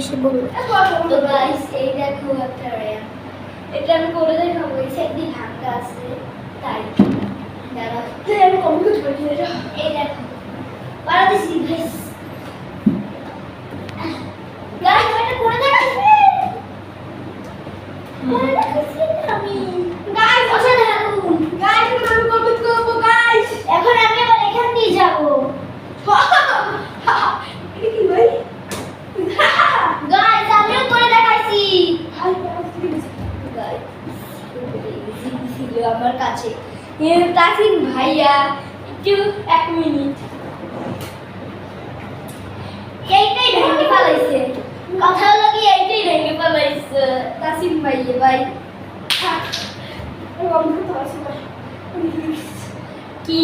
এসে বলবো। তো গাইস এই দেখো একটা র্যাম, এটা আমি করে দেখাবো। এই সাইড দিয়ে ভাঙা আছে তাই দাঁড়াও আমি কমপ্লিট করে দিই। এই দেখো পারা দিছি গাইস। গাইস এটা করে দেখাচ্ছি, করে দেখাচ্ছি আমি গাইস। বসে থাকুন গাইস, আমি কমপ্লিট করব গাইস। এখন আমি আবার এখান দিয়ে যাব। এটা কি ভাই গাইস, আমিও করে দেখাইছি গাইস। ছিল আমার কাছে তাসিন ভাইয়া, একটু 1 মিনিট। এইটাই ভেঙে ফেলাইছে, কথা হলো কি এইটাই ভেঙে ফেলাইছে তাসিন ভাইয়া ভাই। কি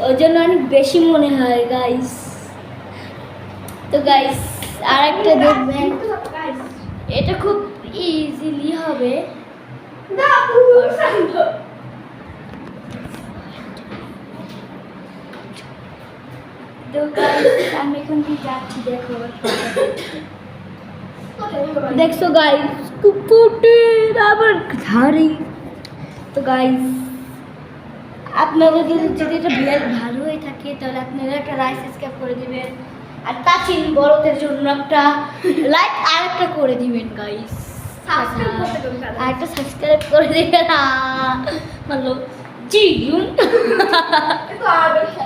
ওই জন্য অনেক বেশি মনে হয় গাইস। তো গাইস আরেকটা দেখবেন, এটা খুব ইজিলি হবে। তো গাইস আমি এখন কি যাচ্ছি দেখো, দেখছো গাইস কুকুরটির আবার ধারি। তো গাইস আপনাদের যদি এটা ভিডিও ভালো হয়ে থাকে তাহলে আপনারা একটা লাইক সাবস্ক্রাইব করে দিবেন, আর তাচিন বড়দের জন্য একটা লাইক আর একটা করে দিবেন গাইস। আর একটা সাবস্ক্রাইব করে দিবেন। মানে জি